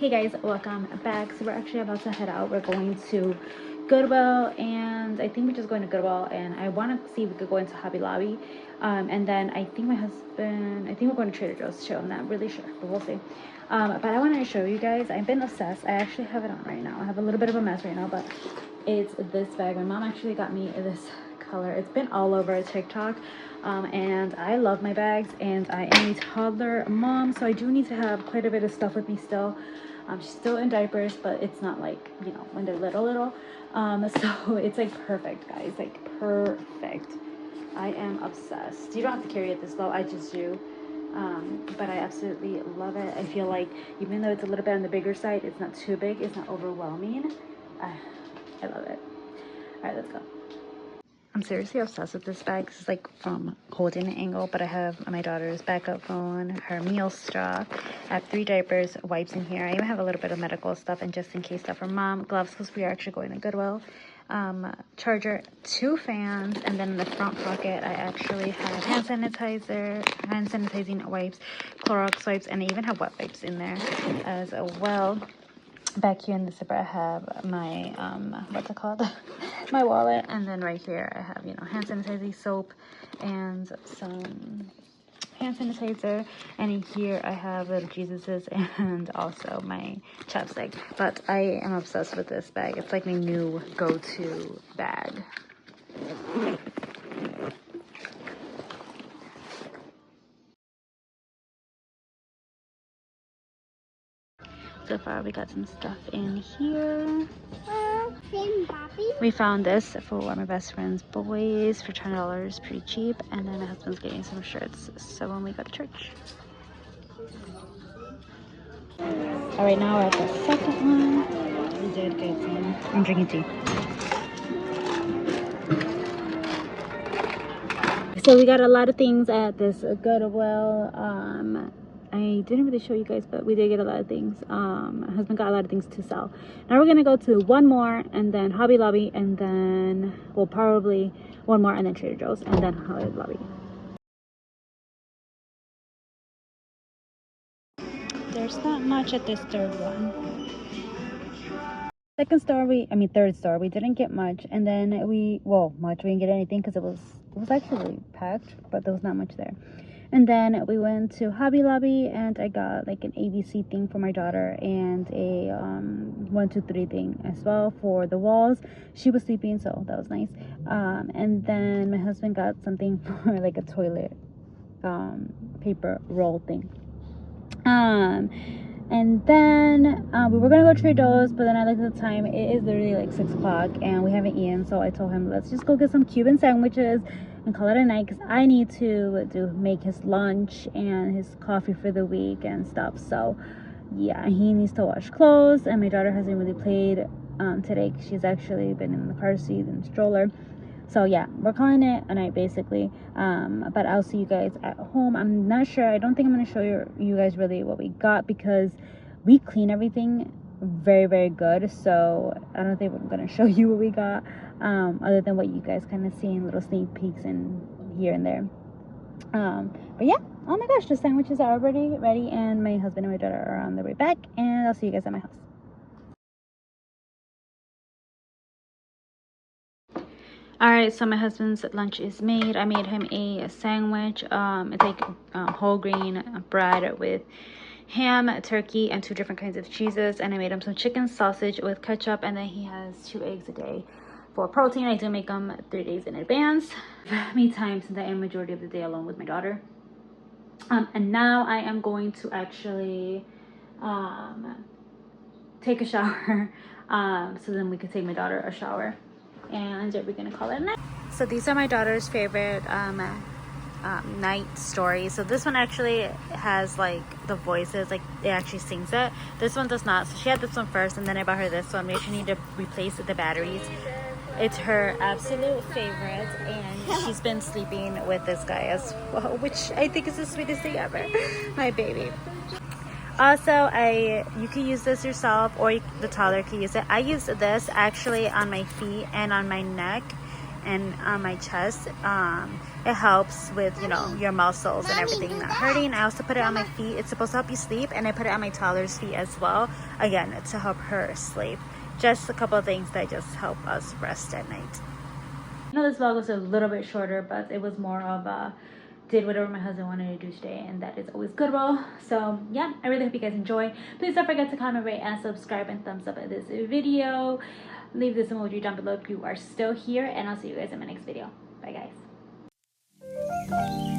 Hey guys, welcome back. So we're actually about to head out. We're going to Goodwill, and I think we're just going to Goodwill, and I want to see if we could go into Hobby Lobby, and then I think we're going to Trader Joe's too. I'm not really sure, but we'll see. But I wanted to show you guys, I've been obsessed. I actually have it on right now. I have a little bit of a mess right now, but it's this bag. My mom actually got me this color. It's been all over TikTok, and I love my bags, and I am a toddler mom, so I do need to have quite a bit of stuff with me still. She's still in diapers, but it's not like, you know, when they're little. So it's like perfect, guys, like perfect. I am obsessed. You don't have to carry it this low, I just do. But I absolutely love it. I feel like even though it's a little bit on the bigger side, it's not too big, it's not overwhelming. I love it. All right, let's go. I'm seriously obsessed with this bag. This is like from holding an angle, but I have my daughter's backup phone, her meal straw. I have 3 diapers, wipes in here. I even have a little bit of medical stuff and just in case stuff for mom, gloves because we are actually going to Goodwill, charger, 2 fans, and then in the front pocket I actually have hand sanitizer, hand sanitizing wipes, Clorox wipes, and I even have wet wipes in there as well. Back here in the zipper I have my what's it called, my wallet, and then right here I have, you know, hand sanitizer, soap, and some hand sanitizer, and in here I have little Jesuses and also my chapstick. But I am obsessed with this bag. It's like my new go-to bag. So far we got some stuff in here. We found this for one of my best friend's boys for $10, pretty cheap, and then my husband's getting some shirts, so when we go to church. Alright, now we're at the second one. We did get some. I'm drinking tea. So we got a lot of things at this Goodwill. I didn't really show you guys, but we did get a lot of things. My husband got a lot of things to sell. Now we're gonna go to one more, and then Hobby Lobby, and then, well, probably one more, and then Trader Joe's, and then Hobby Lobby. There's not much at this third one. Third store, we didn't get much, and then we didn't get anything because it was actually packed, but there was not much there. And then we went to Hobby Lobby, and I got like an ABC thing for my daughter and a 1, 2, 3 thing as well for the walls. She was sleeping, so that was nice. And then my husband got something for like a toilet paper roll thing. And then we were gonna go to Trader Joe's, but then I looked at the time. It is literally like 6 o'clock and we haven't eaten, so I told him let's just go get some Cuban sandwiches and call it a night, because I need to make his lunch and his coffee for the week and stuff. So yeah, he needs to wash clothes, and my daughter hasn't really played today. She's actually been in the car seat and stroller. So yeah, we're calling it a night basically. But I'll see you guys at home. I'm not sure. I don't think I'm going to show you guys really what we got, because we clean everything very, very good. So I don't think I'm going to show you what we got, other than what you guys kind of see in little sneak peeks and here and there. But yeah, oh my gosh, the sandwiches are already ready, and my husband and my daughter are on their way back, and I'll see you guys at my house. Alright, so my husband's lunch is made. I made him a sandwich. It's like whole grain bread with ham, turkey, and 2 different kinds of cheeses. And I made him some chicken sausage with ketchup, and then he has 2 eggs a day for protein. I do make them 3 days in advance. Me time, since I am majority of the day alone with my daughter. And now I am going to actually take a shower, so then we can take my daughter a shower, and we're gonna call it a night. So these are my daughter's favorite night stories. So this one actually has like the voices, like it actually sings it. This one does not. So she had this one first, and then I bought her this one. Maybe she need to replace the batteries. It's her absolute favorite, and she's been sleeping with this guy as well, which I think is the sweetest thing ever. My baby. Also, you can use this yourself, or the toddler can use it. I use this actually on my feet and on my neck, and on my chest. It helps with, you know, your muscles and everything not hurting. I also put it on my feet. It's supposed to help you sleep, and I put it on my toddler's feet as well, again, to help her sleep. Just a couple of things that just help us rest at night. I know this vlog was a little bit shorter, but it was more of a did whatever my husband wanted to do today, and that is always good. So yeah, I really hope you guys enjoy. Please don't forget to comment, rate, and subscribe, and thumbs up at this video. Leave this emoji down below if you are still here, and I'll see you guys in my next video. Bye guys.